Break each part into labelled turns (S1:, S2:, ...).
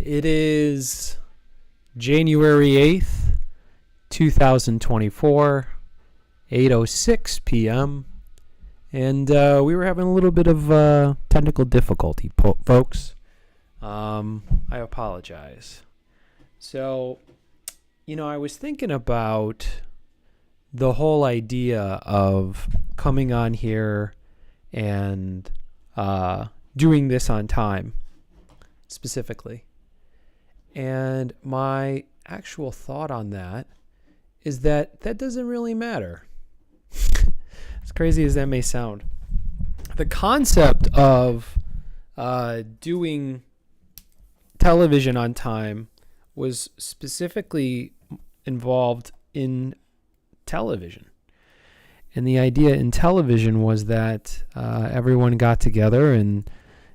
S1: It is January 8th, 2024, 8:06 p.m. And we were having a little bit of technical difficulty, folks. I apologize. So, I was thinking about the whole idea of coming on here and doing this on time, specifically. And my actual thought on that is that doesn't really matter. As crazy as that may sound. The concept of doing television on time was specifically involved in television. And the idea in television was that everyone got together and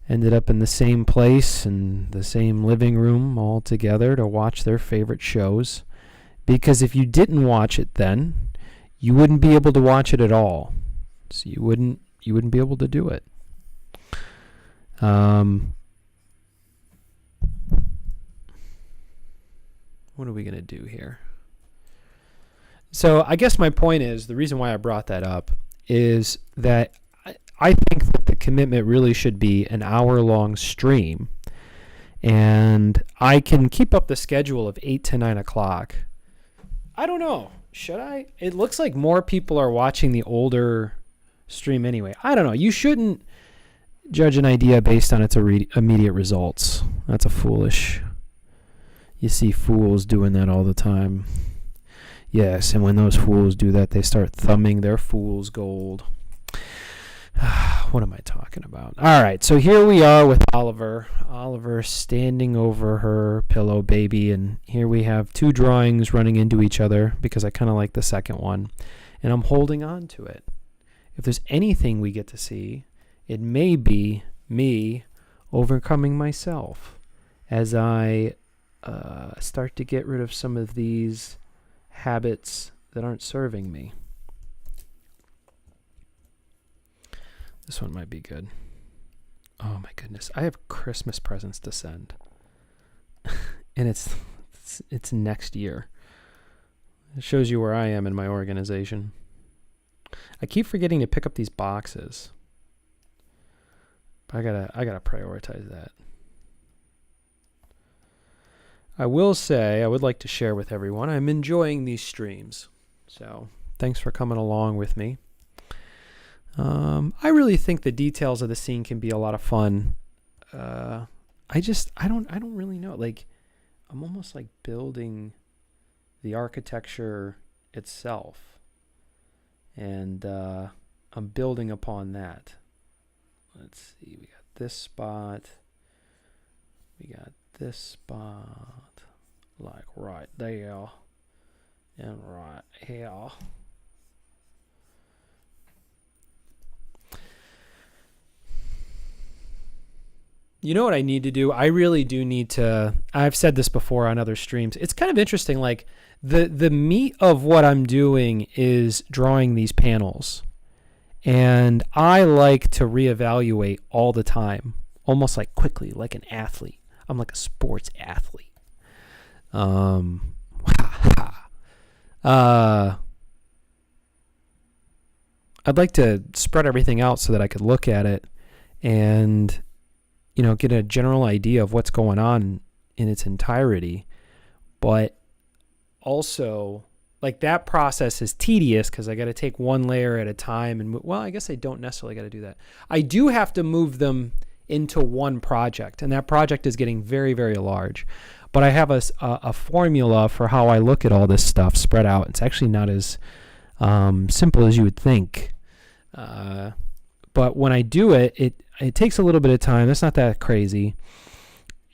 S1: ended up in the same place and the same living room all together to watch their favorite shows. Because if you didn't watch it then, you wouldn't be able to watch it at all. So you wouldn't be able to do it. What are we going to do here? So I guess my point is, the reason why I brought that up is that I think that the commitment really should be an hour-long stream. And I can keep up the schedule of 8 to 9 o'clock. I don't know. Should I? It looks like more people are watching the older stream anyway. I don't know. You shouldn't judge an idea based on its immediate results. That's a foolish. You see fools doing that all the time. Yes, and when those fools do that, they start thumbing their fool's gold. What am I talking about? All right, so here we are with Oliver. Oliver standing over her pillow baby, and here we have two drawings running into each other because I kind of like the second one, and I'm holding on to it. If there's anything we get to see, it may be me overcoming myself as I start to get rid of some of these habits that aren't serving me. This one might be good. Oh my goodness. I have Christmas presents to send. And it's next year. It shows you where I am in my organization. I keep forgetting to pick up these boxes. But I gotta prioritize that. I will say, I would like to share with everyone, I'm enjoying these streams. So thanks for coming along with me. I really think the details of the scene can be a lot of fun. I don't really know. Like, I'm almost like building the architecture itself. And I'm building upon that. Let's see, we got this spot. We got this spot. Like right there. And right here. You know what I need to do? I really do need to, I've said this before on other streams. It's kind of interesting, like the meat of what I'm doing is drawing these panels. And I like to reevaluate all the time, almost like quickly, like an athlete. I'm like a sports athlete. I'd like to spread everything out so that I could look at it and get a general idea of what's going on in its entirety. But also, like, that process is tedious because I got to take one layer at a time. And, well, I guess I don't necessarily got to do that. I do have to move them into one project, and that project is getting very, very large. But I have a formula for how I look at all this stuff spread out. It's actually not as simple as you would think. But when I do it, it takes a little bit of time. That's not that crazy.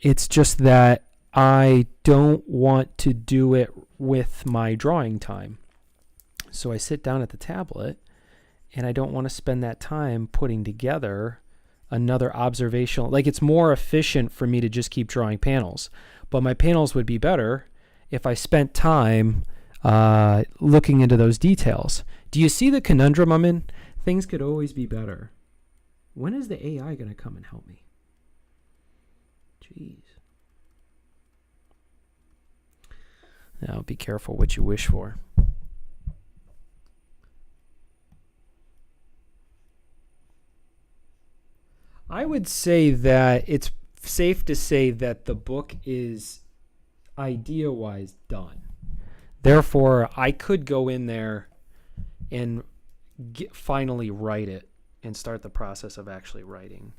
S1: It's just that I don't want to do it with my drawing time. So I sit down at the tablet, and I don't want to spend that time putting together another observational. Like, it's more efficient for me to just keep drawing panels. But my panels would be better if I spent time looking into those details. Do you see the conundrum I'm in? Things could always be better. When is the AI going to come and help me? Jeez. Now, be careful what you wish for. I would say that it's safe to say that the book is idea-wise done. Therefore, I could go in there and finally write it and start the process of actually writing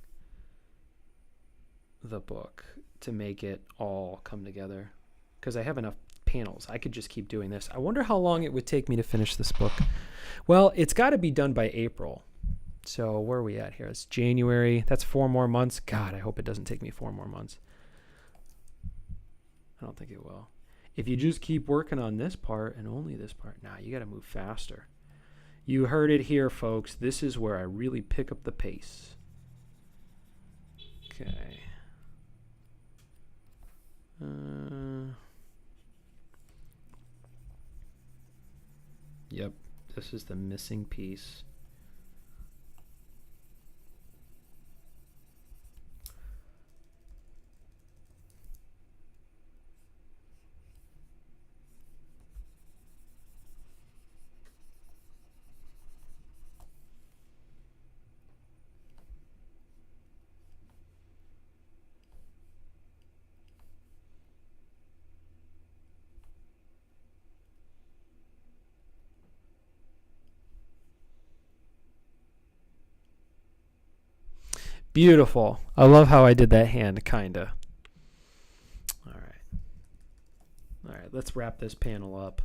S1: the book to make it all come together, because I have enough panels. I could just keep doing this. I wonder how long it would take me to finish this book. Well, it's got to be done by April. So where are we at here? It's January. That's 4 more months. God, I hope it doesn't take me 4 more months. I don't think it will. If you just keep working on this part and only this part, you got to move faster. You heard it here, folks. This is where I really pick up the pace. Okay. Yep, this is the missing piece. Beautiful. I love how I did that hand, kinda. All right, let's wrap this panel up.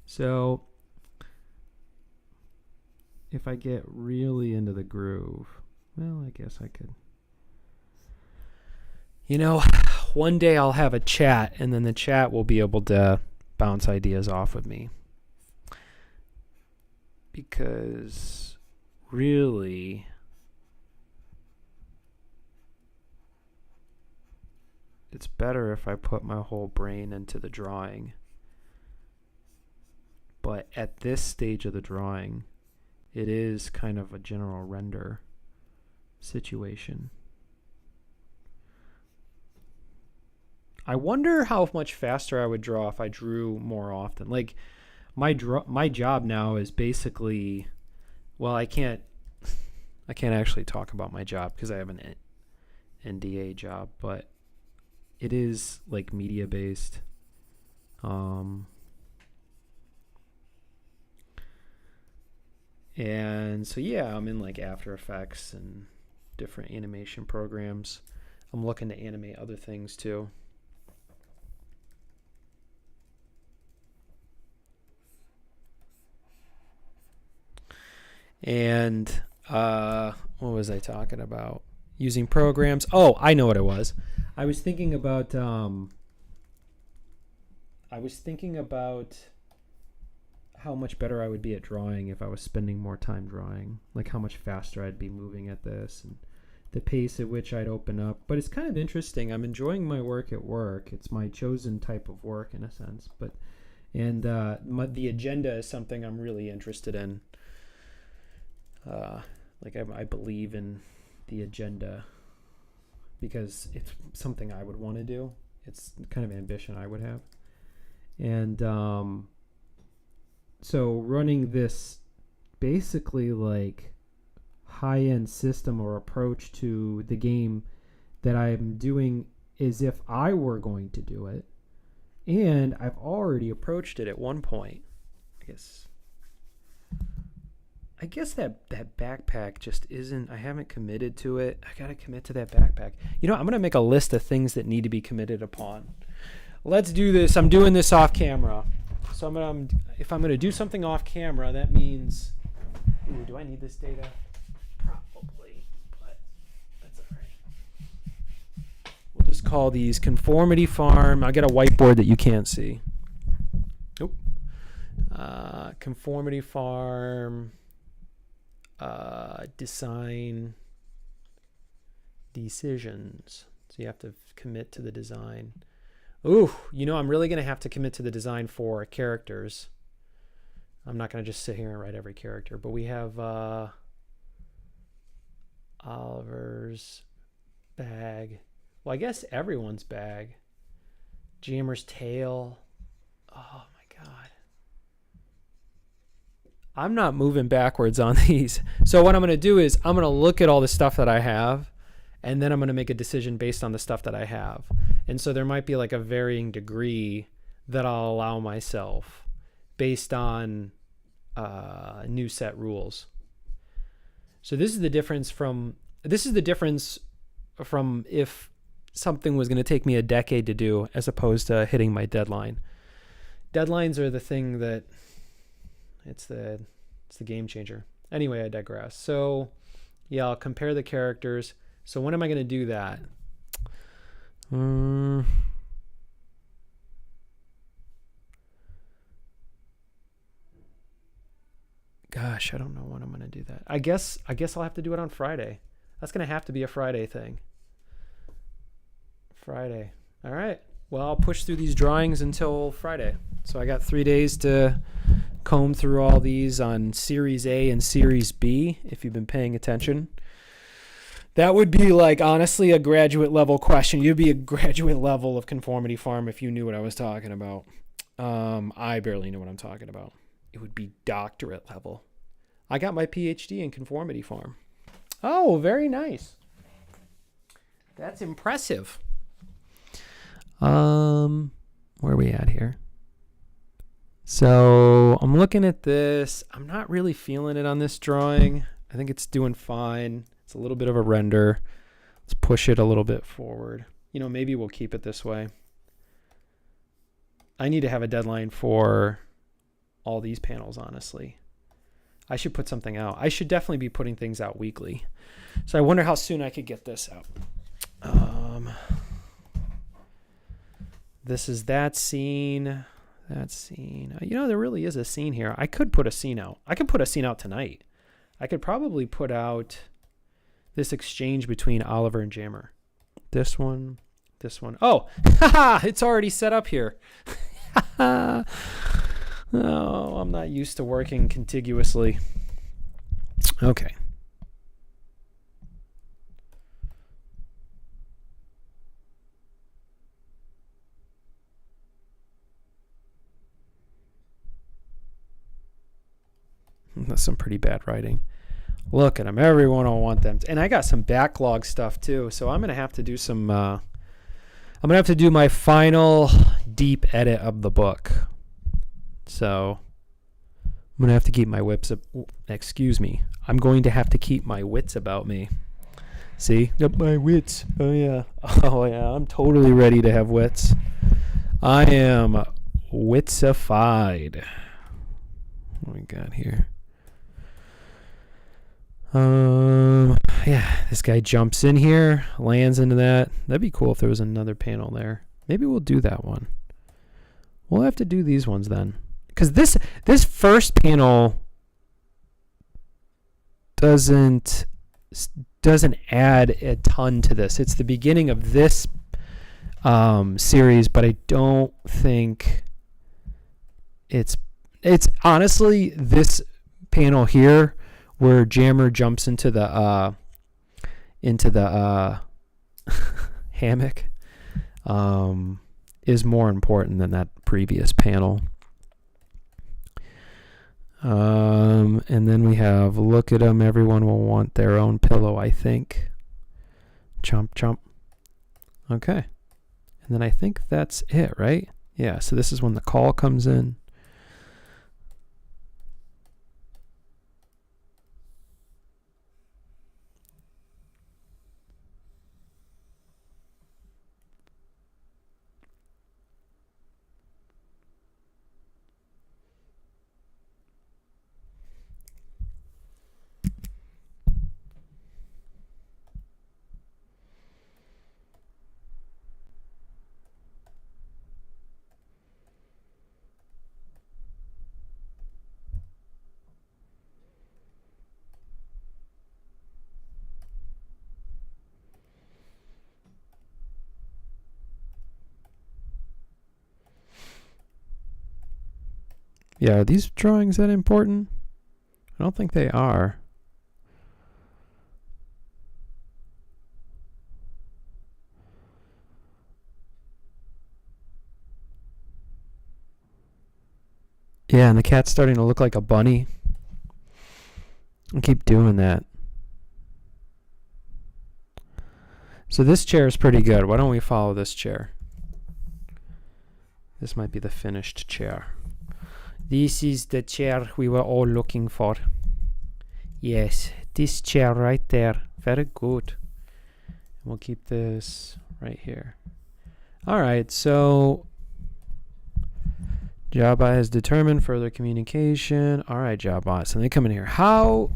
S1: So, if I get really into the groove, well, I guess I could. One day I'll have a chat, and then the chat will be able to bounce ideas off of me. Because really, it's better if I put my whole brain into the drawing. But at this stage of the drawing, it is kind of a general render situation. I wonder how much faster I would draw if I drew more often. Like, my job now is basically, well, I can't actually talk about my job because I have an NDA job, but it is like media based. And so yeah, I'm in like After Effects and different animation programs. I'm looking to animate other things too. And what was I talking about? Using programs. Oh, I know what it was. I was thinking about how much better I would be at drawing if I was spending more time drawing. Like how much faster I'd be moving at this and the pace at which I'd open up. But it's kind of interesting. I'm enjoying my work at work. It's my chosen type of work in a sense. The agenda is something I'm really interested in. I believe in the agenda because it's something I would want to do. It's kind of ambition I would have. And so running this basically like high-end system or approach to the game that I'm doing as if I were going to do it. And I've already approached it at one point. I guess that backpack just isn't, I haven't committed to it. I got to commit to that backpack. I'm going to make a list of things that need to be committed upon. Let's do this. I'm doing this off camera. So if I'm going to do something off camera, that means, do I need this data? Probably, but that's all right. We'll just call these Conformity Farm. I got a whiteboard that you can't see. Nope. Conformity Farm. Design decisions. So you have to commit to the design. Ooh, I'm really going to have to commit to the design for characters. I'm not going to just sit here and write every character, but we have Oliver's bag. Well, I guess everyone's bag. Jammer's tail. Oh my God. I'm not moving backwards on these. So what I'm going to do is I'm going to look at all the stuff that I have, and then I'm going to make a decision based on the stuff that I have. And so there might be like a varying degree that I'll allow myself based on new set rules. So this is the difference from if something was going to take me a decade to do as opposed to hitting my deadline. Deadlines are the thing that it's the game changer. Anyway, I digress. So yeah, I'll compare the characters. So when am I going to do that? Gosh, I don't know when I'm going to do that. I guess I'll have to do it on Friday. That's going to have to be a Friday thing. Friday. All right. Well, I'll push through these drawings until Friday. So I got 3 days to comb through all these on Series A and Series B, if you've been paying attention. That would be like, honestly, a graduate level question. You'd be a graduate level of Conformity Farm if you knew what I was talking about. I barely know what I'm talking about. It would be doctorate level. I got my PhD in Conformity Farm. Oh, very nice. That's impressive. Where are we at here? So I'm looking at this. I'm not really feeling it on this drawing. I think it's doing fine. It's a little bit of a render. Let's push it a little bit forward. You know, maybe we'll keep it this way. I need to have a deadline for all these panels, honestly. I should put something out. I should definitely be putting things out weekly. So I wonder how soon I could get this out. This is that scene. That scene. You know, there really is a scene here. I could put a scene out. I could put a scene out tonight. I could probably put out this exchange between Oliver and Jammer. This one. This one. Oh, it's already set up here. Oh, I'm not used to working contiguously. Okay. That's some pretty bad writing. Look at them. Everyone will want them. And I got some backlog stuff too. So I'm going to have to do some, I'm going to have to do my final deep edit of the book. So I'm going to have to keep my wits, excuse me. I'm going to have to keep my wits about me. See? Got my wits. Oh yeah. Oh yeah. I'm totally ready to have wits. I am witsified. What we got here? Yeah, this guy jumps in here, lands into that. That'd be cool if there was another panel there. Maybe we'll do that one. We'll have to do these ones then. Because this first panel doesn't add a ton to this. It's the beginning of this series, but I don't think it's honestly this panel here where Jammer jumps into the hammock is more important than that previous panel. And then we have look at them. Everyone will want their own pillow, I think. Chomp, chomp. Okay. And then I think that's it, right? Yeah, so this is when the call comes in. Yeah, are these drawings that important? I don't think they are. Yeah, and the cat's starting to look like a bunny. I keep doing that. So this chair is pretty good. Why don't we follow this chair? This might be the finished chair. This is the chair we were all looking for. Yes, this chair right there. Very good. We'll keep this right here. All right, so Jawbot has determined further communication. All right, Jawbot. So they come in here. How?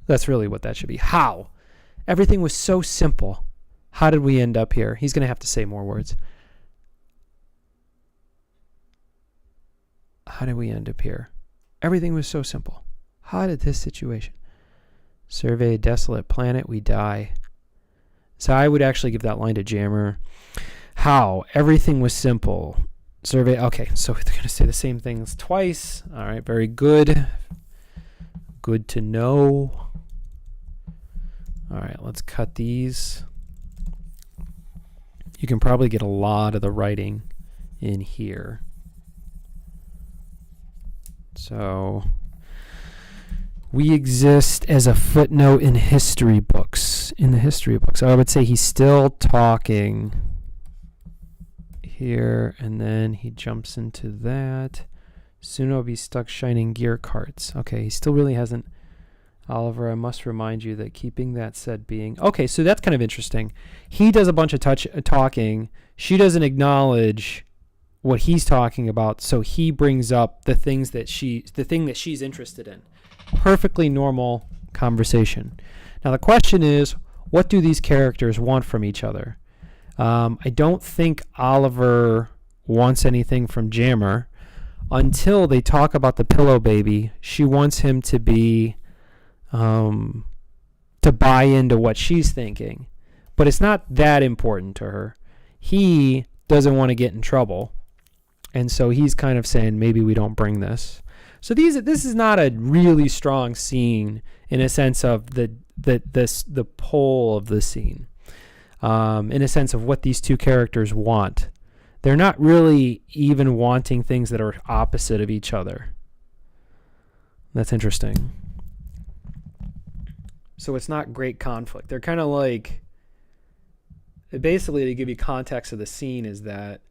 S1: That's really what that should be. How? Everything was so simple. How did we end up here? He's going to have to say more words. How did we end up here? Everything was so simple. How did this situation? Survey a desolate planet, we die. So I would actually give that line to Jammer. How? Everything was simple. Survey. Okay, so they're going to say the same things twice. All right, very good. Good to know. All right, let's cut these. You can probably get a lot of the writing in here. So we exist as a footnote in history books. In the history books. So I would say he's still talking here, and then he jumps into that. Soon I'll be stuck shining gear carts. Okay, he still really hasn't. Oliver, I must remind you that keeping that said being... Okay, so that's kind of interesting. He does a bunch of talking. She doesn't acknowledge what he's talking about, so he brings up the thing that she's interested in. Perfectly normal conversation. Now the question is, what do these characters want from each other? I don't think Oliver wants anything from Jammer until they talk about the pillow baby. She wants him to be to buy into what she's thinking, but it's not that important to her. He doesn't want to get in trouble, and so he's kind of saying maybe we don't bring this. So this is not a really strong scene in a sense of the pole of the scene, in a sense of what these two characters want. They're not really even wanting things that are opposite of each other. That's interesting. So it's not great conflict. They're kind of like, basically to give you context of the scene is that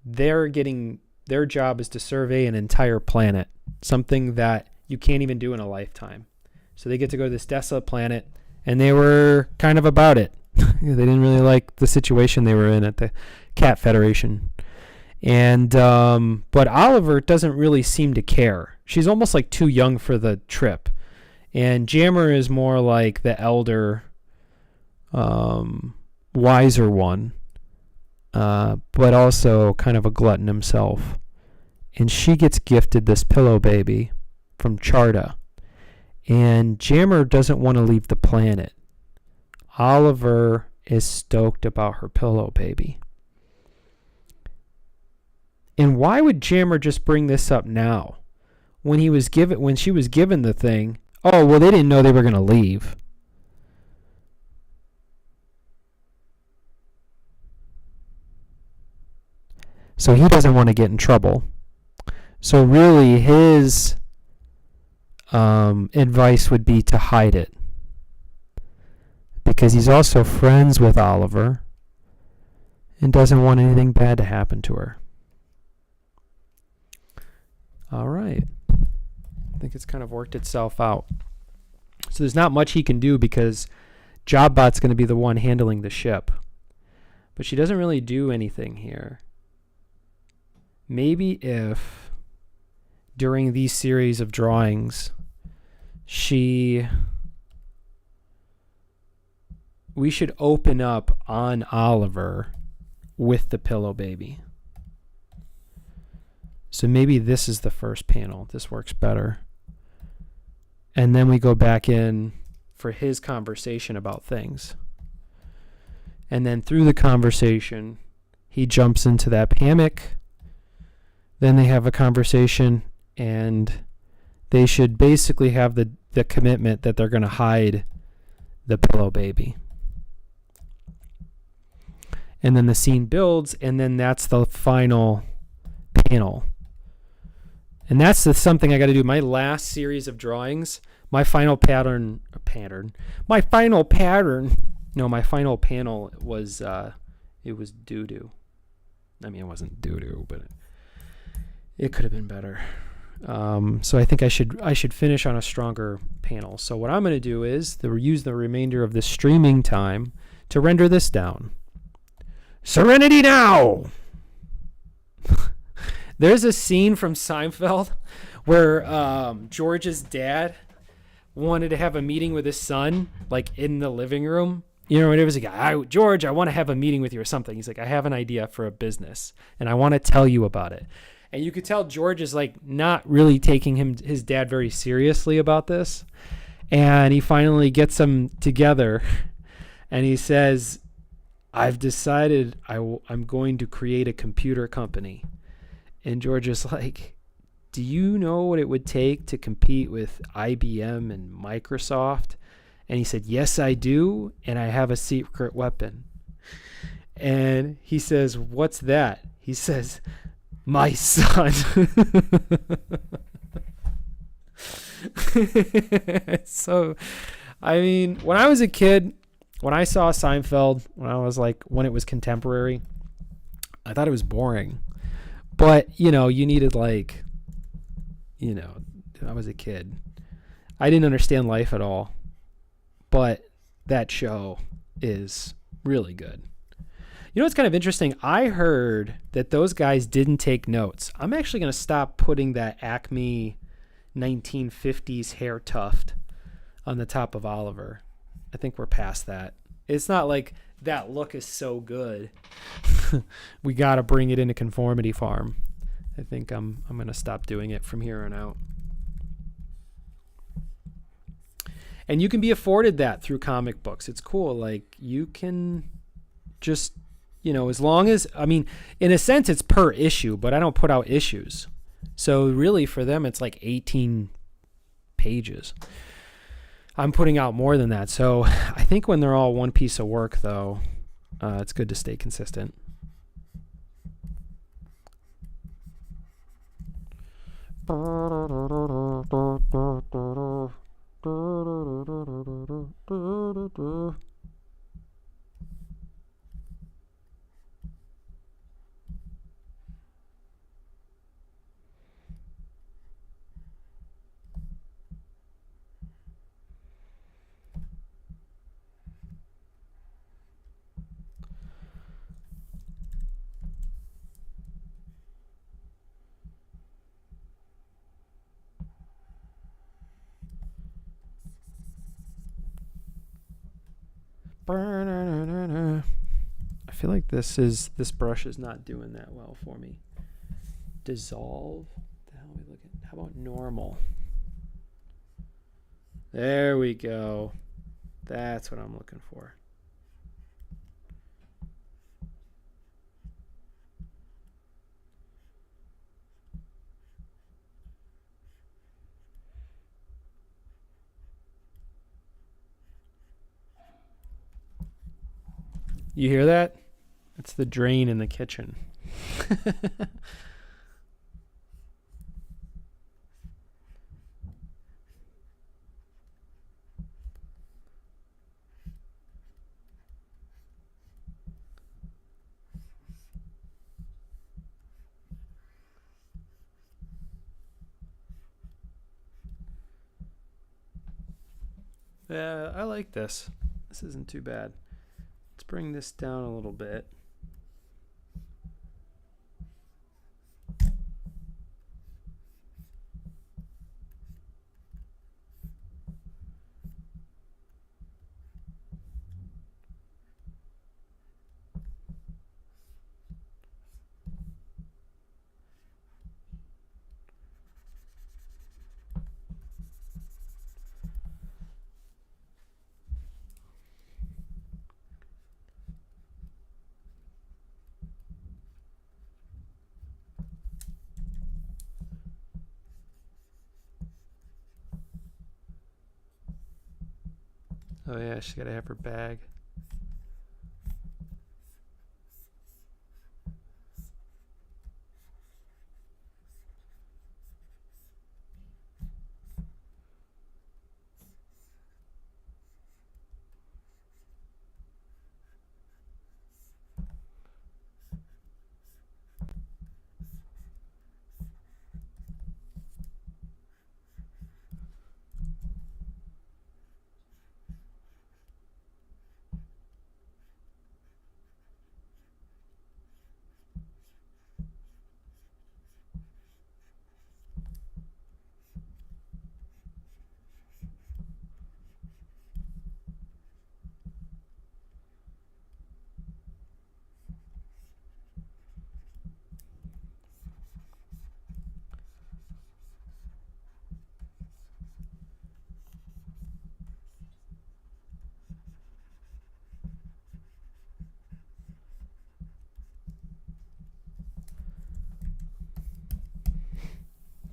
S1: their job is to survey an entire planet, something that you can't even do in a lifetime. So they get to go to this desolate planet, and they were kind of about it. They didn't really like the situation they were in at the Cat Federation. And but Oliver doesn't really seem to care. She's almost like too young for the trip. And Jammer is more like the elder, wiser one, but also kind of a glutton himself. And she gets gifted this pillow baby from Charda. And Jammer doesn't want to leave the planet. Oliver is stoked about her pillow baby. And why would Jammer just bring this up now? When she was given the thing, oh, well, they didn't know they were going to leave. So he doesn't want to get in trouble. So really his advice would be to hide it. Because he's also friends with Oliver and doesn't want anything bad to happen to her. All right. I think it's kind of worked itself out. So there's not much he can do because Jobbot's going to be the one handling the ship. But she doesn't really do anything here. Maybe if during these series of drawings we should open up on Oliver with the pillow baby. So maybe this is the first panel. This works better. And then we go back in for his conversation about things. And then through the conversation, he jumps into that hammock. Then they have a conversation, and they should basically have the commitment that they're going to hide the pillow baby. And then the scene builds, and then that's the final panel. And that's something I got to do. My last series of drawings, my final my final panel was, it was doo-doo. I mean, it wasn't doo-doo, but it could have been better. So I think I should finish on a stronger panel. So what I'm going to do is use the remainder of the streaming time to render this down. Serenity now! There's a scene from Seinfeld where George's dad wanted to have a meeting with his son, like in the living room. You know, and it was like, George, I want to have a meeting with you or something. He's like, I have an idea for a business, and I want to tell you about it. And you could tell George is like not really taking his dad very seriously about this. And he finally gets them together, and he says, I've decided I'm going to create a computer company. And George is like, do you know what it would take to compete with IBM and Microsoft? And he said, yes, I do. And I have a secret weapon. And he says, what's that? He says, my son. So, I mean, when I was a kid, when I saw Seinfeld, when it was contemporary, I thought it was boring. But, you needed I was a kid. I didn't understand life at all. But that show is really good. You know what's kind of interesting? I heard that those guys didn't take notes. I'm actually going to stop putting that Acme 1950s hair tuft on the top of Oliver. I think we're past that. It's not like that look is so good. We got to bring it into Conformity Farm. I think I'm going to stop doing it from here on out. And you can be afforded that through comic books. It's cool. Like, you can just, as long as, in a sense, it's per issue, but I don't put out issues. So really for them, it's like 18 pages. I'm putting out more than that. So I think when they're all one piece of work, though, it's good to stay consistent. I feel like this brush is not doing that well for me. Dissolve. The hell are we looking? How about normal? There we go. That's what I'm looking for. You hear that? It's the drain in the kitchen. Yeah, I like this. This isn't too bad. Let's bring this down a little bit. Oh yeah, she's gotta have her bag.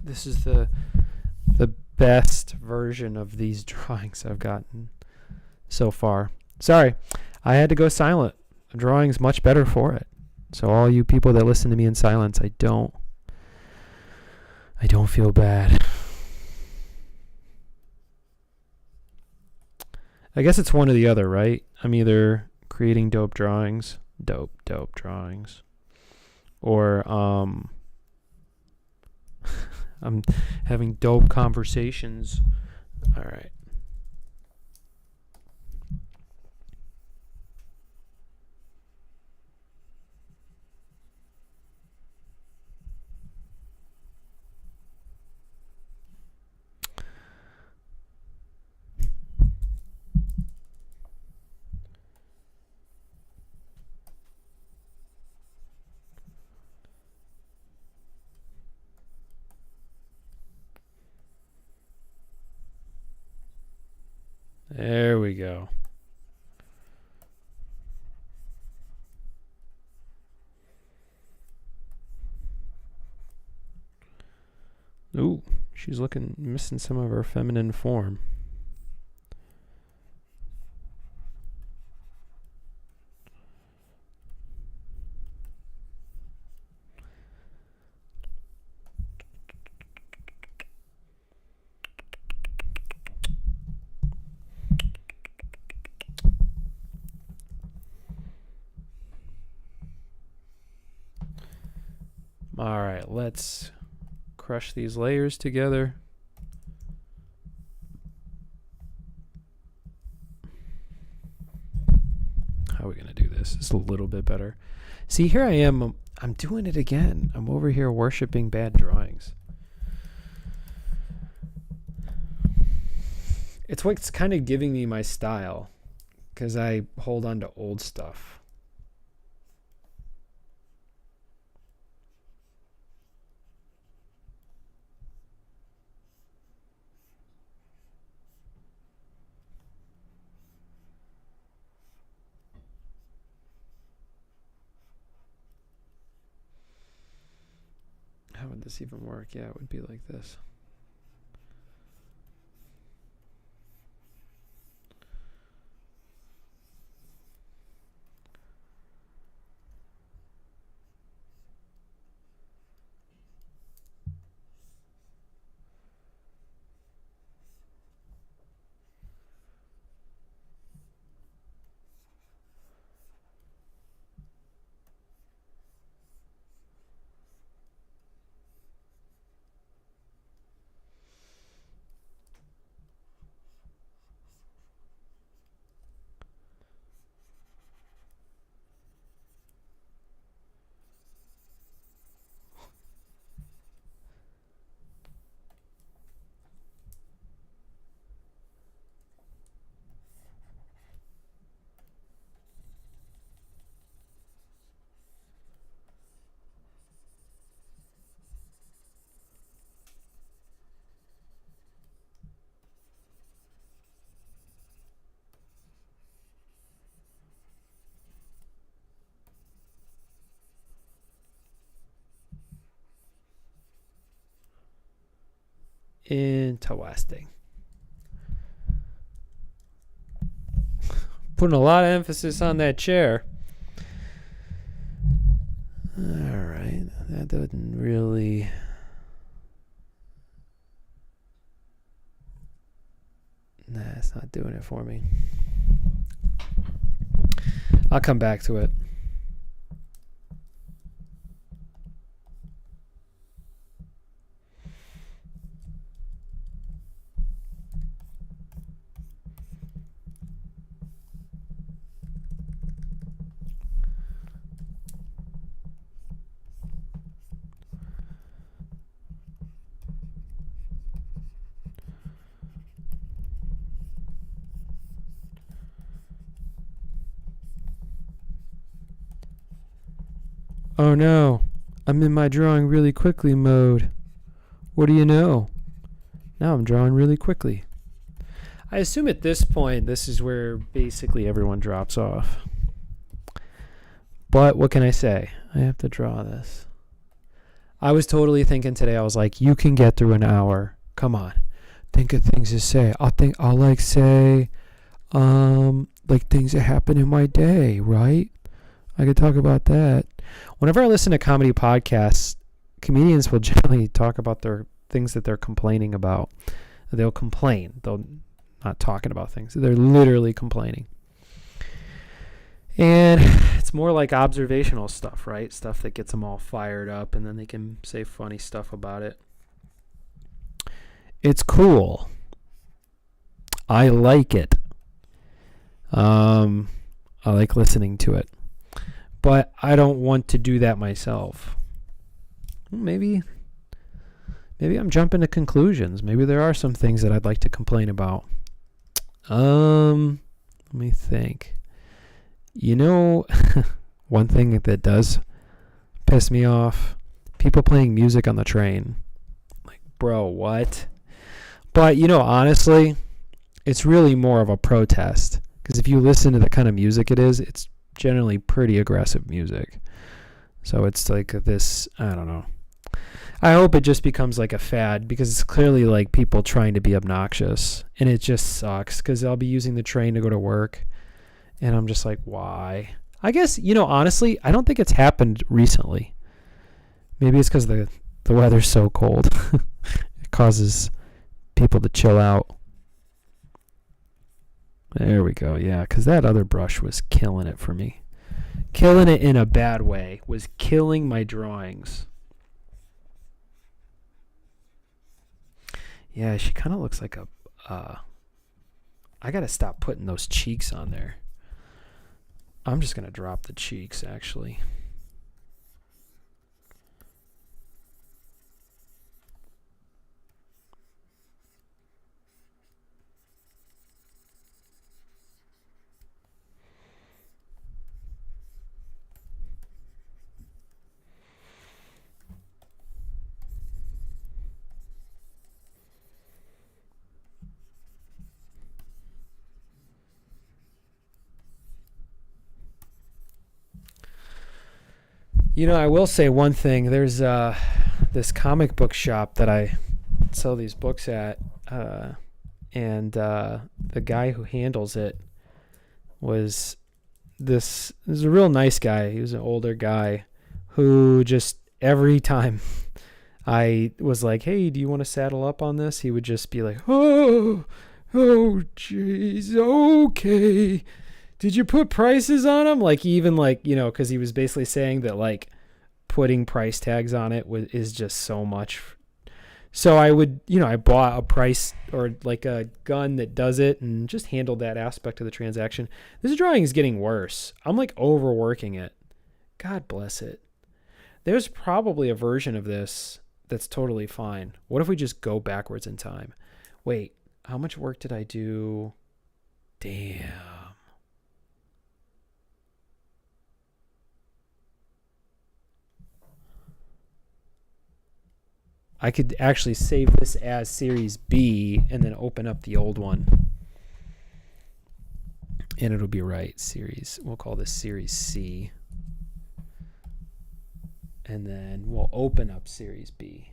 S1: This is the best version of these drawings I've gotten so far. Sorry, I had to go silent. The drawing's much better for it. So all you people that listen to me in silence, I don't feel bad. I guess it's one or the other, right? I'm either creating dope drawings, or I'm having dope conversations. All right. There we go. Ooh, she's missing some of her feminine form. All right, let's crush these layers together. How are we going to do this? It's a little bit better. See, here I am. I'm doing it again. I'm over here worshiping bad drawings. It's what's kind of giving me my style, because I hold on to old stuff. How would this even work? Yeah, it would be like this. Interesting. Putting a lot of emphasis on that chair. All right, that doesn't really... Nah, it's not doing it for me. I'll come back to it. Oh no, I'm in my drawing really quickly mode. What do you know? Now I'm drawing really quickly. I assume at this point, this is where basically everyone drops off. But what can I say? I have to draw this. I was totally thinking today, I was like, you can get through an hour. Come on. Think of things to say. I'll like say, like things that happen in my day, right? I could talk about that. Whenever I listen to comedy podcasts, comedians will generally talk about their things that they're complaining about. They'll complain. They'll not talking about things. They're literally complaining. And it's more like observational stuff, right? Stuff that gets them all fired up, and then they can say funny stuff about it. It's cool. I like it. I like listening to it. But I don't want to do that myself. Maybe I'm jumping to conclusions. Maybe there are some things that I'd like to complain about. Let me think. One thing that does piss me off, people playing music on the train. Like, bro, what? But, honestly, it's really more of a protest. Because if you listen to the kind of music it is, it's generally pretty aggressive music. So it's like this, I don't know. I hope it just becomes like a fad, because it's clearly like people trying to be obnoxious, and it just sucks, because I'll be using the train to go to work, and I'm just like, why? I guess, honestly, I don't think it's happened recently. Maybe it's because the weather's so cold. It causes people to chill out. There we go. Yeah, because that other brush was killing it for me. Killing it in a bad way. Was killing my drawings. Yeah, she kind of looks like a... I got to stop putting those cheeks on there. I'm just going to drop the cheeks, actually. I will say one thing. There's this comic book shop that I sell these books at, and the guy who handles it was a real nice guy. He was an older guy who just every time I was like, hey, do you want to saddle up on this? He would just be like, oh, jeez, okay. Did you put prices on them? Like, even like, because he was basically saying that like putting price tags on it is just so much. So I would, I bought a price or like a gun that does it and just handled that aspect of the transaction. This drawing is getting worse. I'm like overworking it. God bless it. There's probably a version of this that's totally fine. What if we just go backwards in time? Wait, how much work did I do? Damn. I could actually save this as Series B and then open up the old one. And it'll be right. We'll call this Series C. And then we'll open up Series B.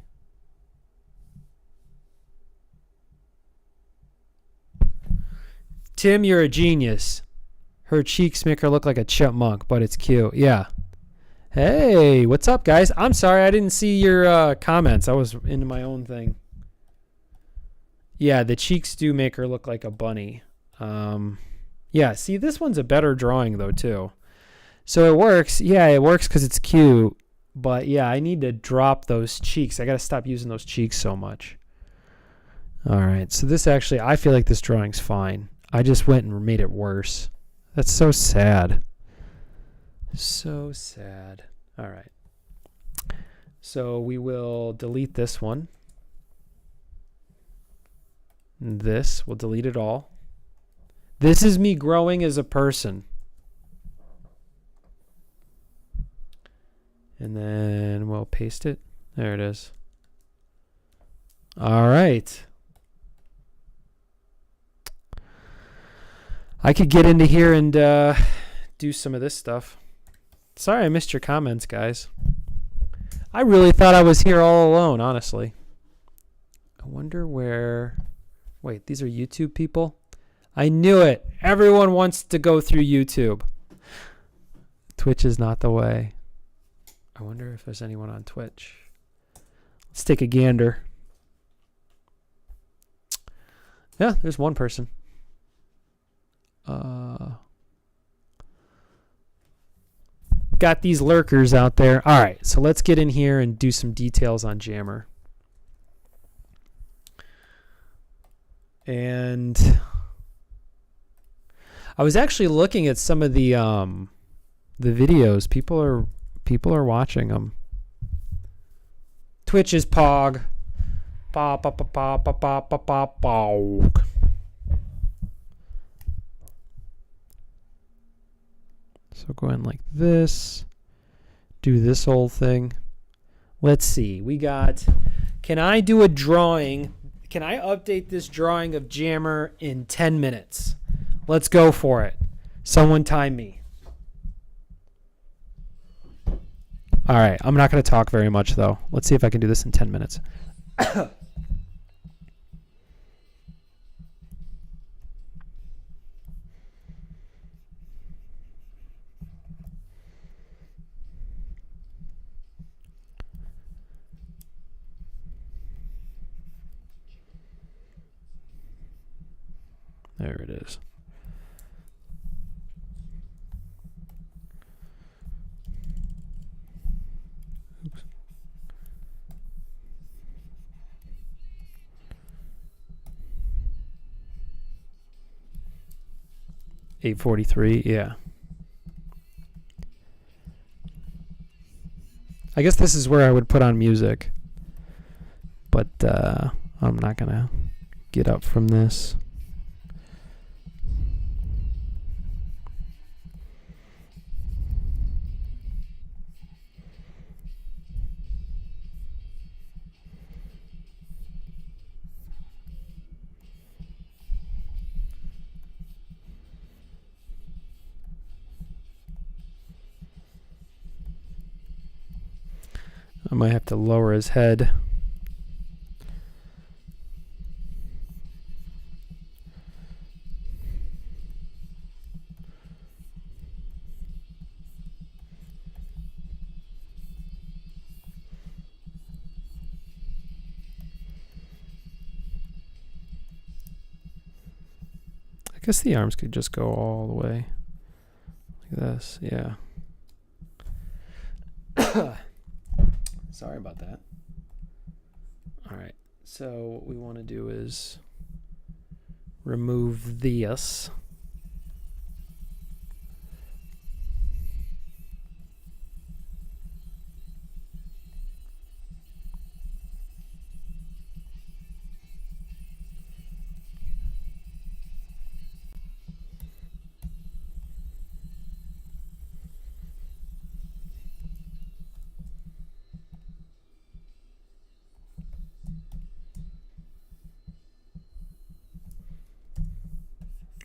S1: Tim, you're a genius. Her cheeks make her look like a chipmunk, but it's cute. Yeah. Hey, what's up, guys? I'm sorry I didn't see your comments. I was into my own thing. Yeah, the cheeks do make her look like a bunny. Yeah, see, this one's a better drawing, though, too. So it works. Yeah, it works because it's cute. But, yeah, I need to drop those cheeks. I got to stop using those cheeks so much. All right, so this actually, I feel like this drawing's fine. I just went and made it worse. That's so sad. So sad. All right. So we will delete this one. This, we'll delete it all. This is me growing as a person. And then we'll paste it. There it is. All right. I could get into here and do some of this stuff. Sorry I missed your comments, guys. I really thought I was here all alone, honestly. I wonder where... Wait, these are YouTube people? I knew it. Everyone wants to go through YouTube. Twitch is not the way. I wonder if there's anyone on Twitch. Let's take a gander. Yeah, there's one person. Got these lurkers out there. All right, so let's get in here and do some details on Jammer. And I was actually looking at some of the videos. People are watching them. Twitch is pog. Pog. So go in like this. Do this whole thing. Let's see. We got... Can I do a drawing? Can I update this drawing of Jammer in 10 minutes? Let's go for it. Someone time me. All right. I'm not going to talk very much, though. Let's see if I can do this in 10 minutes. There it is. Oops. 8:43, yeah. I guess this is where I would put on music. But I'm not going to get up from this. I might have to lower his head. I guess the arms could just go all the way like this, yeah. Sorry about that. All right, so what we want to do is remove this.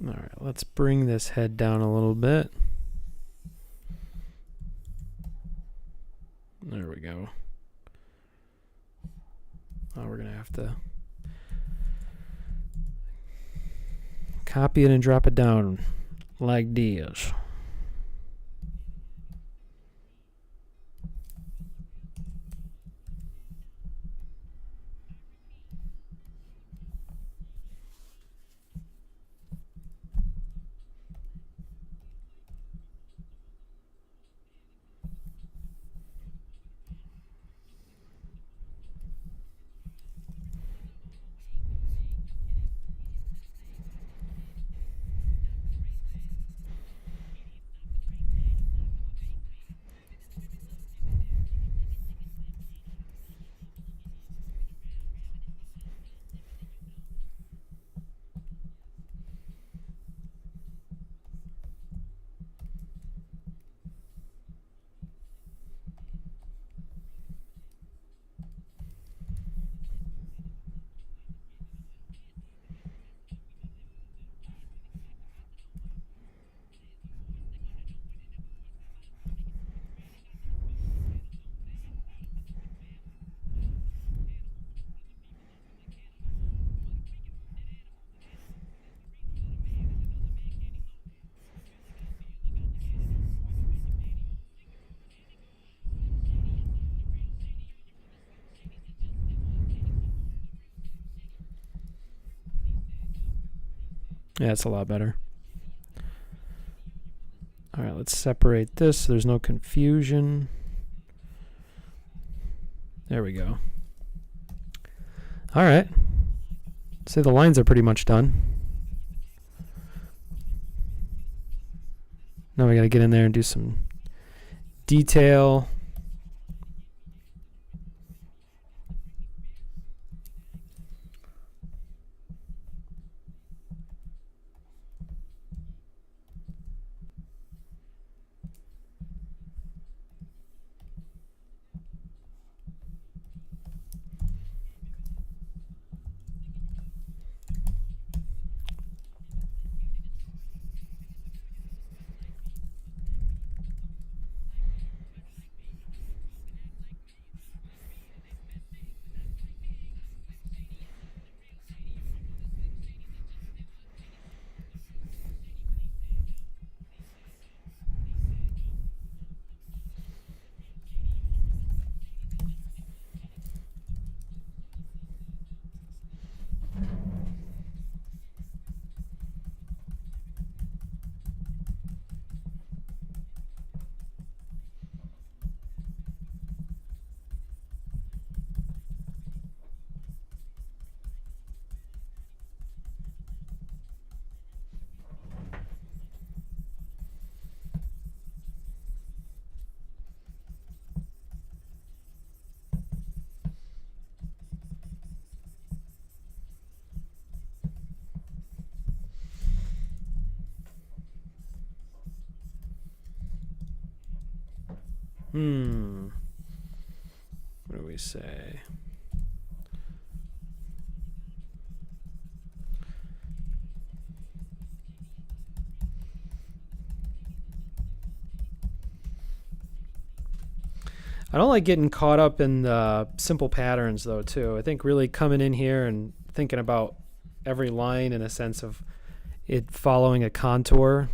S1: All right, let's bring this head down a little bit. There we go. Oh, we're going to have to copy it and drop it down like this. Yeah, it's a lot better. All right, let's separate this so there's no confusion. There we go. All right. So the lines are pretty much done. Now we got to get in there and do some detail. What do we say? I don't like getting caught up in the simple patterns, though, too. I think really coming in here and thinking about every line in a sense of it following a contour.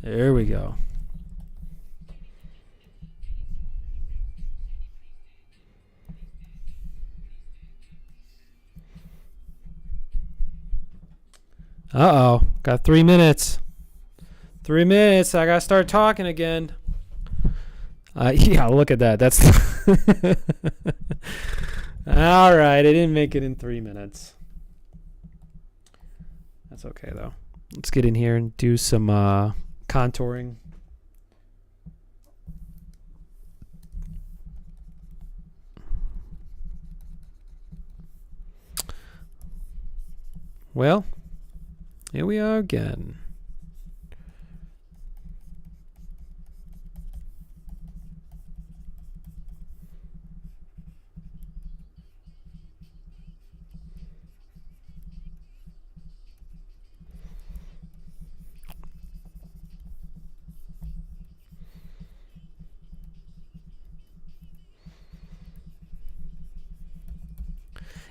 S1: There we go. Uh-oh. Got 3 minutes. 3 minutes. I got to start talking again. Yeah, look at that. That's all right. I didn't make it in 3 minutes. That's okay, though. Let's get in here and do some contouring. Well, here we are again.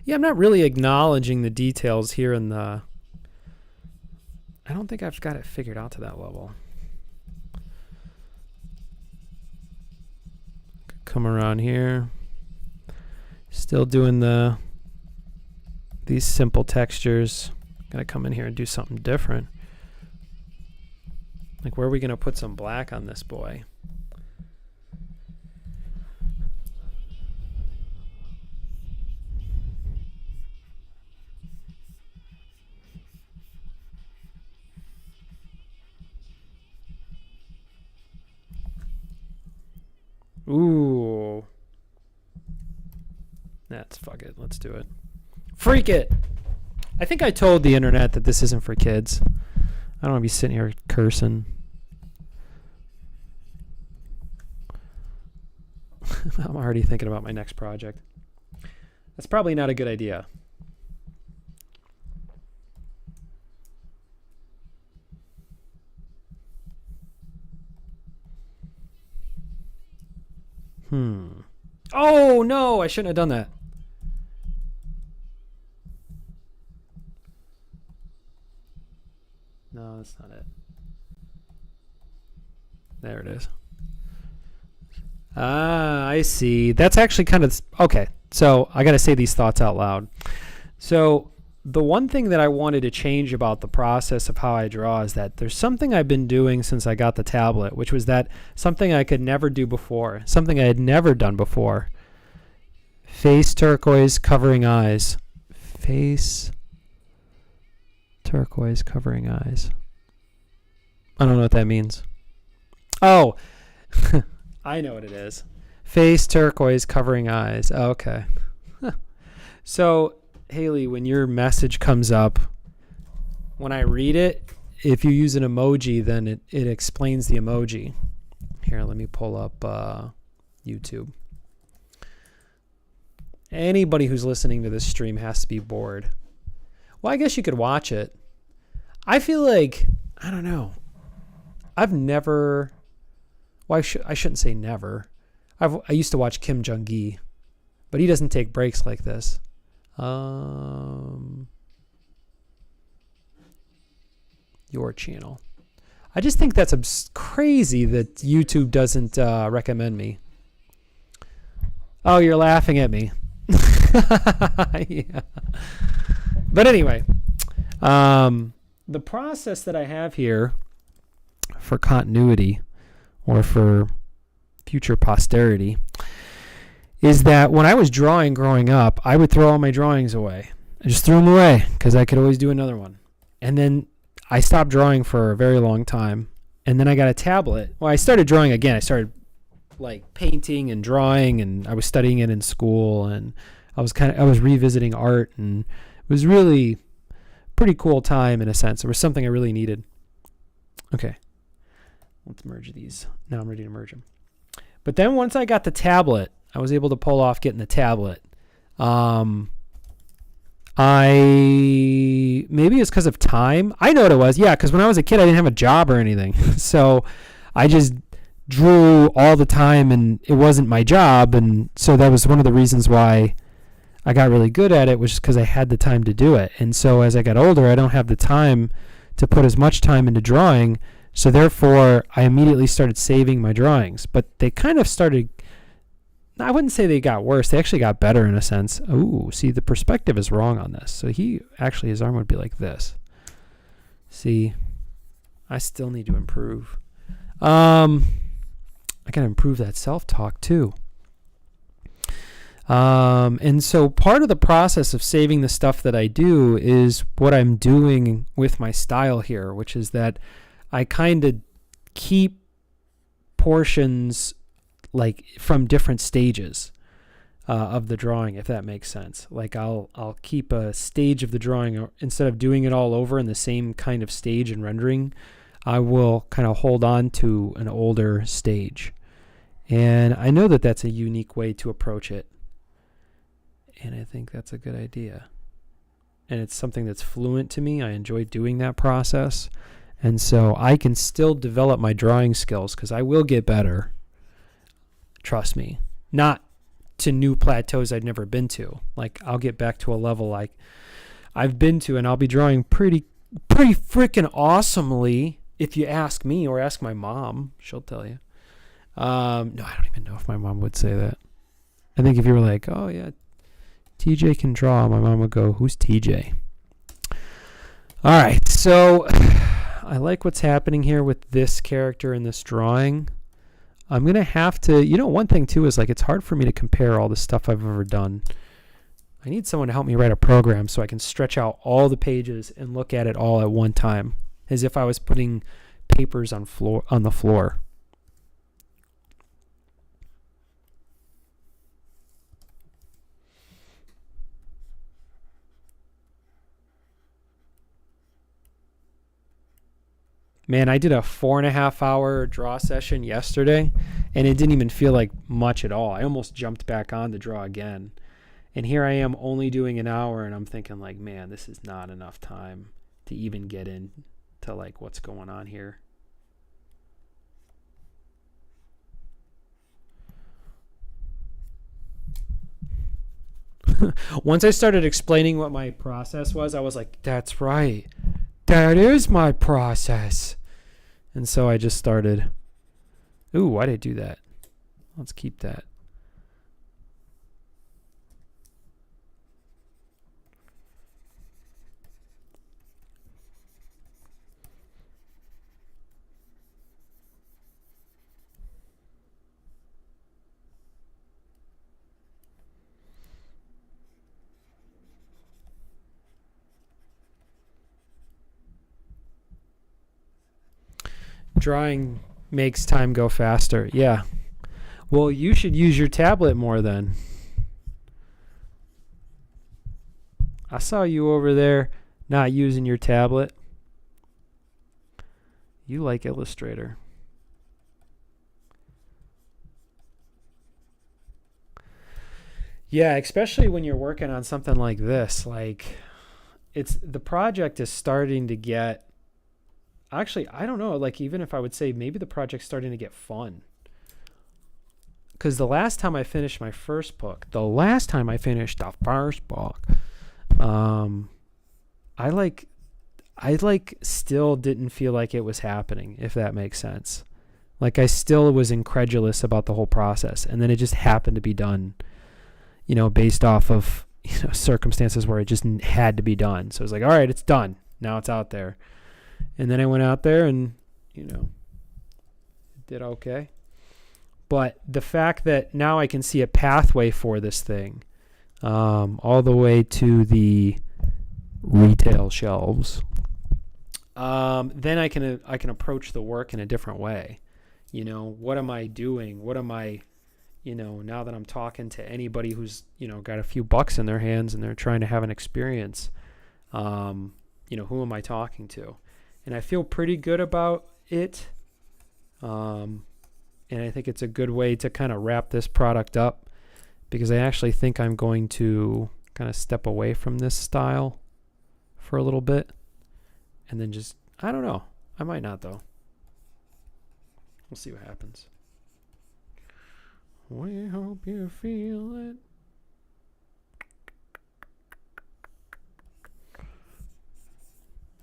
S1: Yeah, I'm not really acknowledging the details here in the... I don't think I've got it figured out to that level. Come around here. Still doing these simple textures. Gotta come in here and do something different. Like, where are we gonna put some black on this boy? Ooh. That's fuck it. Let's do it. Freak it! I think I told the internet that this isn't for kids. I don't want to be sitting here cursing. I'm already thinking about my next project. That's probably not a good idea. Oh, no, I shouldn't have done that. No, that's not it. There it is. Ah, I see. That's actually kind of okay. So I got to say these thoughts out loud. So the one thing that I wanted to change about the process of how I draw is that there's something I've been doing since I got the tablet, which was that something I could never do before, something I had never done before. Face turquoise covering eyes. Face turquoise covering eyes. I don't know what that means. Oh, I know what it is. Face turquoise covering eyes. Okay. So, Haley, when your message comes up, when I read it, if you use an emoji, then it explains the emoji. Here, let me pull up YouTube. Anybody who's listening to this stream has to be bored. Well, I guess you could watch it. I feel like, I don't know. I've never, well, I shouldn't say never. I used to watch Kim Jong-gi, but he doesn't take breaks like this. Your channel. I just think that's crazy that YouTube doesn't recommend me. Oh, you're laughing at me. Yeah. But anyway, the process that I have here for continuity or for future posterity is that when I was drawing growing up, I would throw all my drawings away. I just threw them away because I could always do another one. And then I stopped drawing for a very long time. And then I got a tablet. Well, I started drawing again. I started like painting and drawing, and I was studying it in school, and I was revisiting art, and it was really pretty cool time in a sense. It was something I really needed. Okay. Let's merge these. Now I'm ready to merge them. But then once I got the tablet, I was able to pull off getting the tablet. Maybe it's because of time. I know what it was. Yeah, because when I was a kid, I didn't have a job or anything. So I just drew all the time, and it wasn't my job. And so that was one of the reasons why I got really good at it, was just because I had the time to do it. And so as I got older, I don't have the time to put as much time into drawing. So therefore, I immediately started saving my drawings. But they kind of started, I wouldn't say they got worse. They actually got better in a sense. Ooh, see, the perspective is wrong on this. So his arm would be like this. See, I still need to improve. I got to improve that self-talk too. And so part of the process of saving the stuff that I do is what I'm doing with my style here, which is that I kind of keep portions like from different stages of the drawing, if that makes sense. Like I'll keep a stage of the drawing, instead of doing it all over in the same kind of stage and rendering, I will kind of hold on to an older stage. And I know that that's a unique way to approach it. And I think that's a good idea. And it's something that's fluent to me. I enjoy doing that process. And so I can still develop my drawing skills, because I will get better. Trust me. Not to new plateaus I'd never been to. Like, I'll get back to a level like I've been to, and I'll be drawing pretty freaking awesomely. If you ask me, or ask my mom, she'll tell you. No, I don't even know if my mom would say that. I think if you were like, oh yeah, TJ can draw, my mom would go, who's TJ? All right, so I like what's happening here with this character in this drawing. I'm going to have to, one thing too is like, it's hard for me to compare all the stuff I've ever done. I need someone to help me write a program so I can stretch out all the pages and look at it all at one time, as if I was putting papers on the floor. Man, I did a 4.5 hour draw session yesterday, and it didn't even feel like much at all. I almost jumped back on to draw again. And here I am only doing an hour, and I'm thinking like, man, this is not enough time to even get into like what's going on here. Once I started explaining what my process was, I was like, that's right. That is my process. And so I just started Ooh, why did I do that? Let's keep that. Drawing makes time go faster. Yeah. Well, you should use your tablet more then. I saw you over there not using your tablet. You like Illustrator. Yeah, especially when you're working on something like this. Like, the project is starting to get, actually, I don't know, like, even if I would say maybe the project's starting to get fun. Because the last time I finished my first book, I still didn't feel like it was happening, if that makes sense. Like, I still was incredulous about the whole process, and then it just happened to be done, based off of, circumstances where it just had to be done. So I was like, all right, it's done. Now it's out there. And then I went out there and, did okay. But the fact that now I can see a pathway for this thing, all the way to the retail shelves, then I can approach the work in a different way. What am I doing? What am I, now that I'm talking to anybody who's, got a few bucks in their hands and they're trying to have an experience, who am I talking to? And I feel pretty good about it. And I think it's a good way to kind of wrap this product up, because I actually think I'm going to kind of step away from this style for a little bit and then just, I don't know. I might not, though. We'll see what happens. We hope you feel it.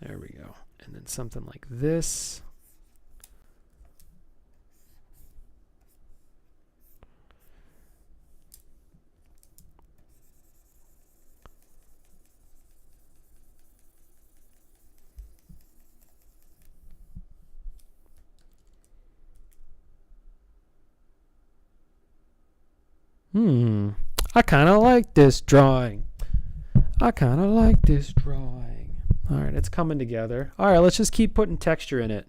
S1: There we go. And then something like this. I kind of like this drawing. All right, it's coming together. All right, let's just keep putting texture in it.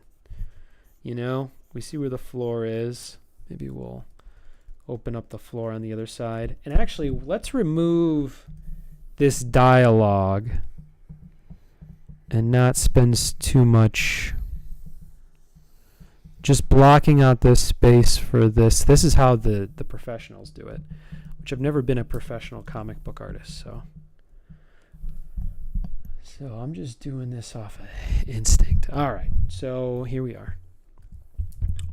S1: We see where the floor is. Maybe we'll open up the floor on the other side. And actually, let's remove this dialogue and not spend too much just blocking out this space for this. This is how the professionals do it, which I've never been a professional comic book artist, so I'm just doing this off of instinct. All right, so here we are.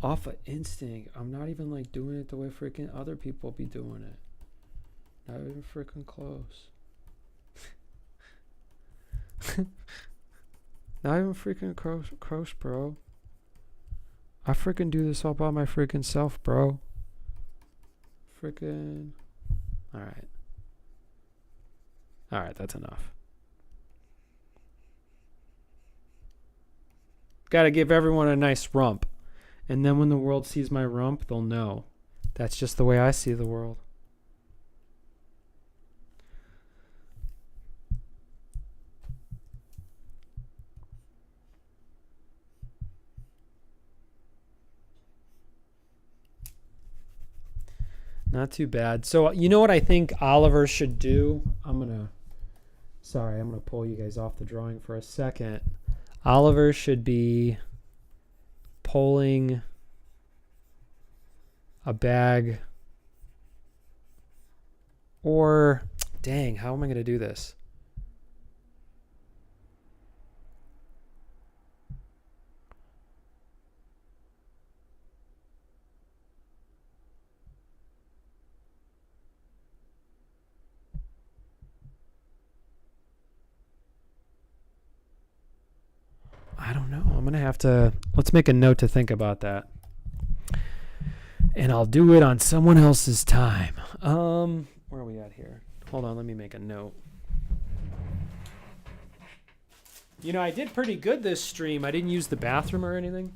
S1: Off of instinct. I'm not even like doing it the way freaking other people be doing it. Not even freaking close. Not even freaking close, bro. I freaking do this all by my freaking self, bro. Freaking. All right, that's enough. Gotta give everyone a nice rump. And then when the world sees my rump, they'll know. That's just the way I see the world. Not too bad. So you know what I think Oliver should do? I'm going to pull you guys off the drawing for a second. Oliver should be pulling a bag, or dang, how am I going to do this? I don't know. I'm going to have to, let's make a note to think about that. And I'll do it on someone else's time. Where are we at here? Hold on, let me make a note. You know, I did pretty good this stream. I didn't use the bathroom or anything.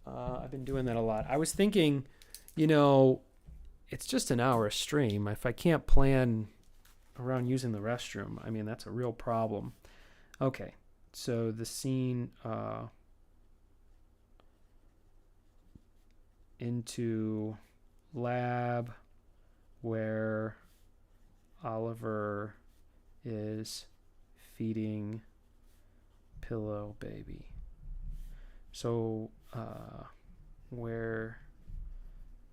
S1: I've been doing that a lot. I was thinking, you know, it's just an hour stream. If I can't plan around using the restroom, I mean, that's a real problem. Okay, so the scene into lab where Oliver is feeding Pillow Baby. So, where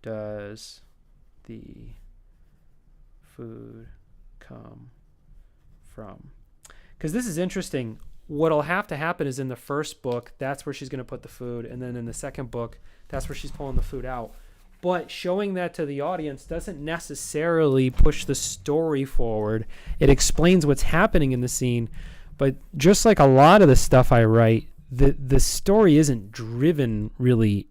S1: does the food come from? Because this is interesting. What'll have to happen is in the first book, that's where she's going to put the food. And then in the second book, that's where she's pulling the food out. But showing that to the audience doesn't necessarily push the story forward. It explains what's happening in the scene. But just like a lot of the stuff I write, the story isn't driven really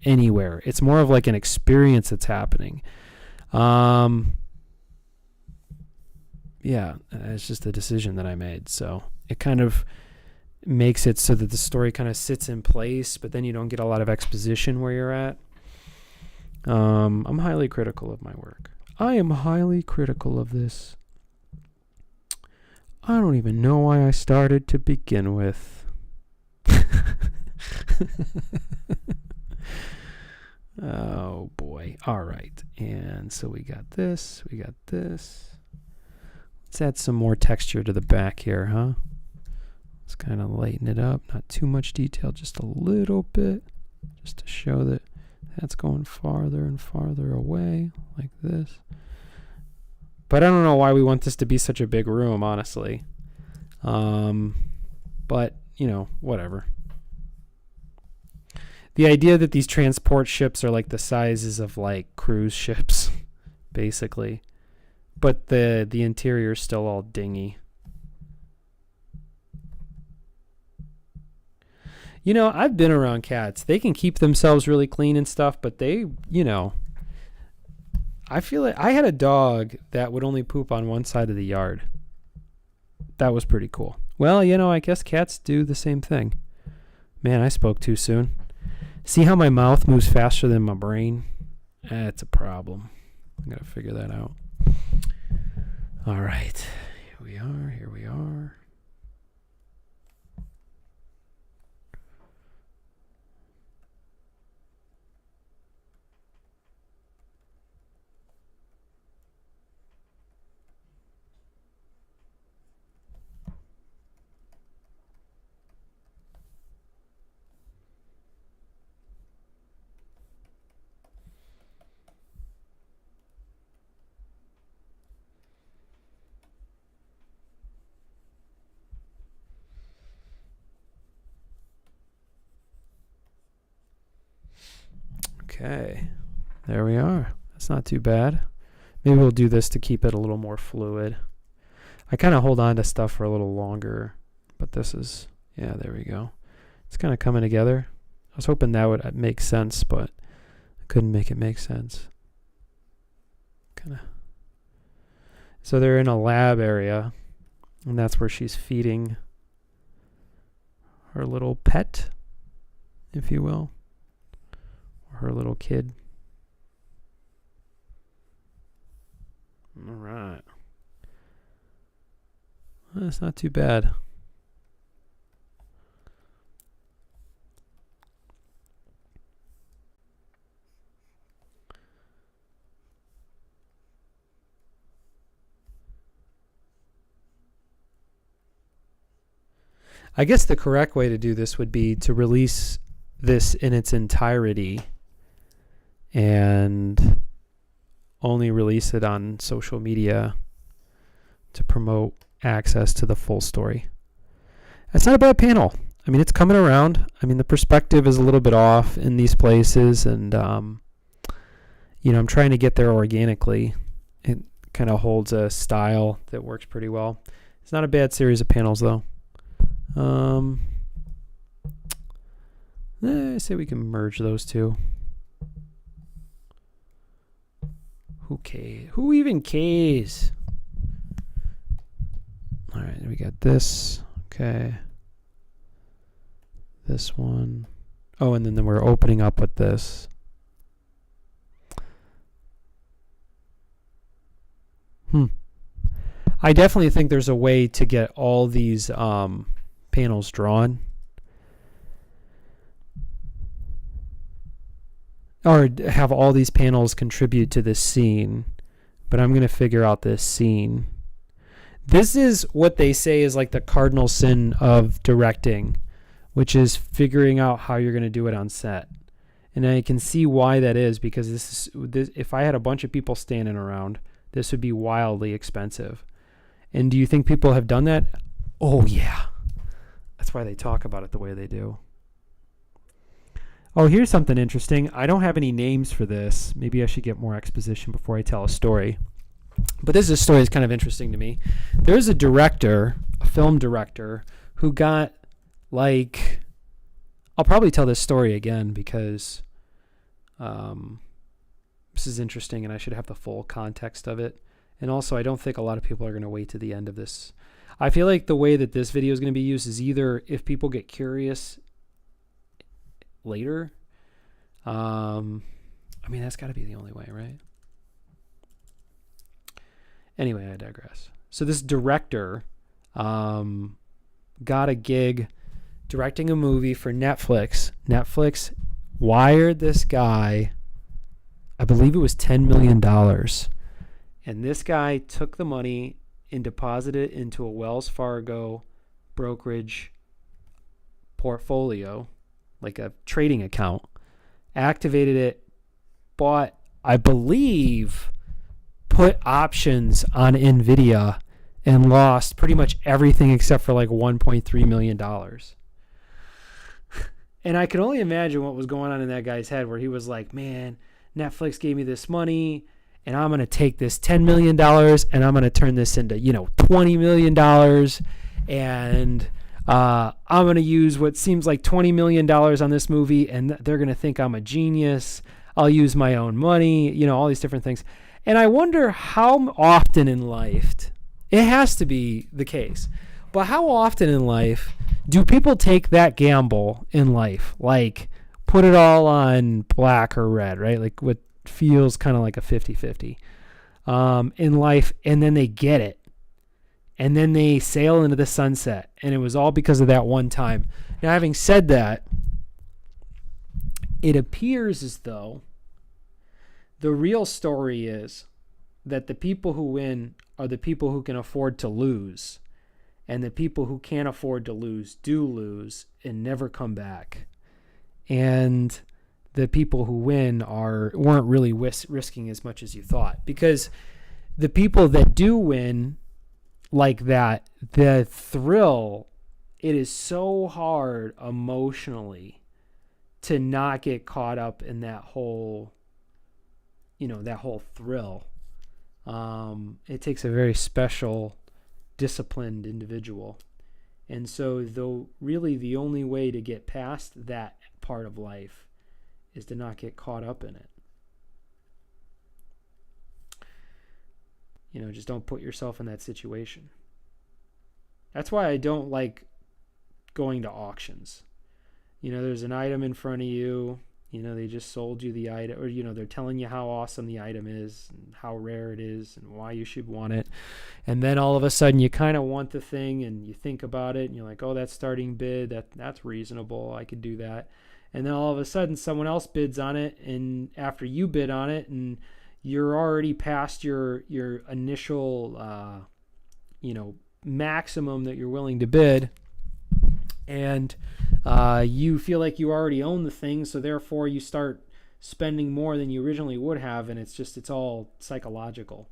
S1: anywhere. It's more of like an experience that's happening. Yeah, it's just a decision that I made. So it kind of makes it so that the story kind of sits in place, but then you don't get a lot of exposition where you're at. I'm highly critical of my work. I am highly critical of this. I don't even know why I started to begin with. Oh boy. All right. And so we got this. Let's add some more texture to the back here, huh? Let's kind of lighten it up. Not too much detail, just a little bit. Just to show that that's going farther and farther away, like this. But I don't know why we want this to be such a big room, honestly. But, you know, whatever. The idea that these transport ships are like the sizes of like cruise ships, basically. But the interior is still all dingy. You know, I've been around cats. They can keep themselves really clean and stuff, but they, you know, I feel like I had a dog that would only poop on one side of the yard. That was pretty cool. Well, you know, I guess cats do the same thing. Man, I spoke too soon. See how my mouth moves faster than my brain? That's a problem. I gotta figure that out. All right. Here we are. Okay, there we are. That's not too bad. Maybe we'll do this to keep it a little more fluid. I kind of hold on to stuff for a little longer, but this is, yeah, there we go. It's kind of coming together. I was hoping that would make sense, but I couldn't make it make sense. Kind of. So they're in a lab area, and that's where she's feeding her little pet, if you will. Her little kid. All right. Well, that's not too bad. I guess the correct way to do this would be to release this in its entirety and only release it on social media to promote access to the full story. That's not a bad panel. I mean, it's coming around. I mean, the perspective is a little bit off in these places, and you know, I'm trying to get there organically. It kind of holds a style that works pretty well. It's not a bad series of panels, though. I say we can merge those two. Who even cares? All right, we got this. Okay. This one. Oh, and then we're opening up with this. I definitely think there's a way to get all these panels drawn. Or have all these panels contribute to this scene. But I'm going to figure out this scene. This is what they say is like the cardinal sin of directing, which is figuring out how you're going to do it on set. And I can see why that is, because this if I had a bunch of people standing around, this would be wildly expensive. And do you think people have done that? Oh, yeah. That's why they talk about it the way they do. Oh, here's something interesting. I don't have any names for this. Maybe I should get more exposition before I tell a story. But this is a story that's kind of interesting to me. There's a director, a film director, who got, like... I'll probably tell this story again because this is interesting and I should have the full context of it. And also, I don't think a lot of people are going to wait to the end of this. I feel like the way that this video is going to be used is either if people get curious later. I mean, that's got to be the only way, right? Anyway, I digress. So this director got a gig directing a movie for Netflix. Netflix wired this guy, I believe it was $10 million. And this guy took the money and deposited it into a Wells Fargo brokerage portfolio, like a trading account, activated it, bought, I believe, put options on NVIDIA and lost pretty much everything except for like $1.3 million. And I can only imagine what was going on in that guy's head where he was like, man, Netflix gave me this money and I'm going to take this $10 million and I'm going to turn this into, $20 million. And I'm going to use what seems like $20 million on this movie and they're going to think I'm a genius. I'll use my own money, all these different things. And I wonder how often in life, it has to be the case, but how often in life do people take that gamble in life? Like put it all on black or red, right? Like what feels kind of like a 50-50 in life, and then they get it. And then they sail into the sunset. And it was all because of that one time. Now, having said that, it appears as though the real story is that the people who win are the people who can afford to lose. And the people who can't afford to lose do lose and never come back. And the people who win weren't really risking as much as you thought. Because the people that do win like that, the thrill, it is so hard emotionally to not get caught up in that whole, that whole thrill. It takes a very special, disciplined individual. And so really the only way to get past that part of life is to not get caught up in it. Just don't put yourself in that situation. That's why I don't like going to auctions. There's an item in front of you, they just sold you the item, or, they're telling you how awesome the item is and how rare it is and why you should want it. And then all of a sudden you kind of want the thing and you think about it and you're like, oh, that's starting bid. That's reasonable. I could do that. And then all of a sudden someone else bids on it. And after you bid on it and you're already past your initial, maximum that you're willing to bid. And you feel like you already own the thing, so therefore you start spending more than you originally would have, and it's all psychological.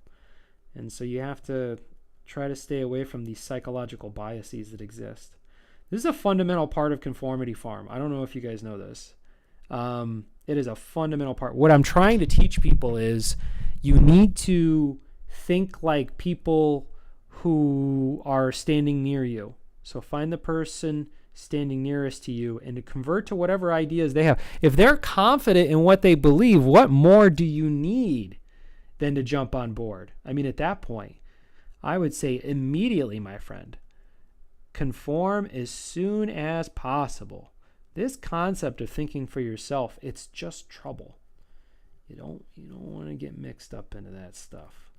S1: And so you have to try to stay away from these psychological biases that exist. This is a fundamental part of Conformity Farm. I don't know if you guys know this. It is a fundamental part. What I'm trying to teach people is you need to think like people who are standing near you. So find the person standing nearest to you and to convert to whatever ideas they have. If they're confident in what they believe, what more do you need? than to jump on board. I mean, at that point, I would say immediately, my friend, conform as soon as possible. This concept of thinking for yourself, it's just trouble. You don't want to get mixed up into that stuff.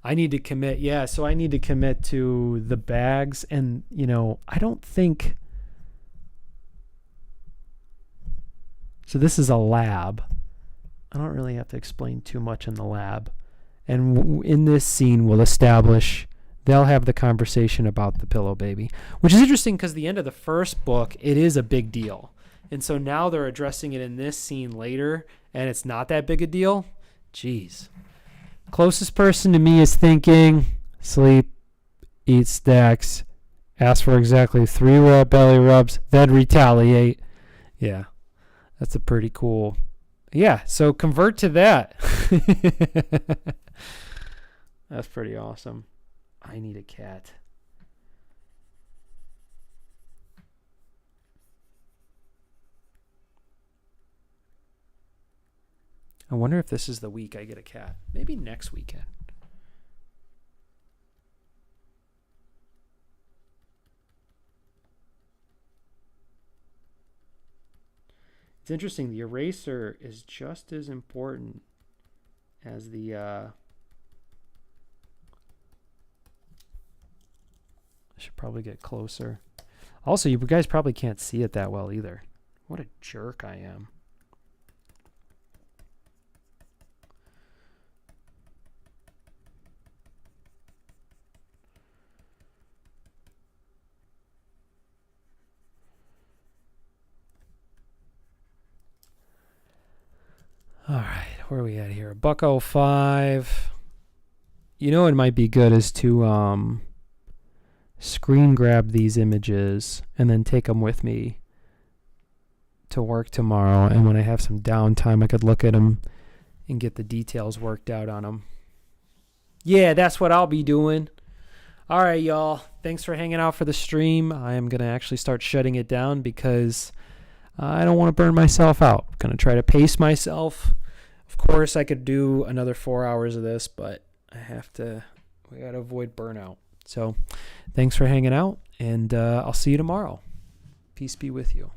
S1: I need to commit. Yeah, so I need to commit to the bags. And, I don't think... So this is a lab. I don't really have to explain too much in the lab. And in this scene, we'll establish... They'll have the conversation about the pillow baby, which is interesting because the end of the first book, it is a big deal. And so now they're addressing it in this scene later, and it's not that big a deal. Jeez. Closest person to me is thinking, sleep, eat stacks, ask for exactly 3 belly rubs, then retaliate. Yeah, that's a pretty cool. Yeah, so convert to that. That's pretty awesome. I need a cat. I wonder if this is the week I get a cat. Maybe next weekend. It's interesting. The eraser is just as important as the... I should probably get closer. Also, you guys probably can't see it that well either. What a jerk I am. All right, where are we at here? $1.05. It might be good is to screen grab these images and then take them with me to work tomorrow. And when I have some downtime, I could look at them and get the details worked out on them. Yeah, that's what I'll be doing. All right, y'all. Thanks for hanging out for the stream. I am going to actually start shutting it down because I don't want to burn myself out. I'm going to try to pace myself. Of course, I could do another 4 hours of this, but we got to avoid burnout. So thanks for hanging out, and I'll see you tomorrow. Peace be with you.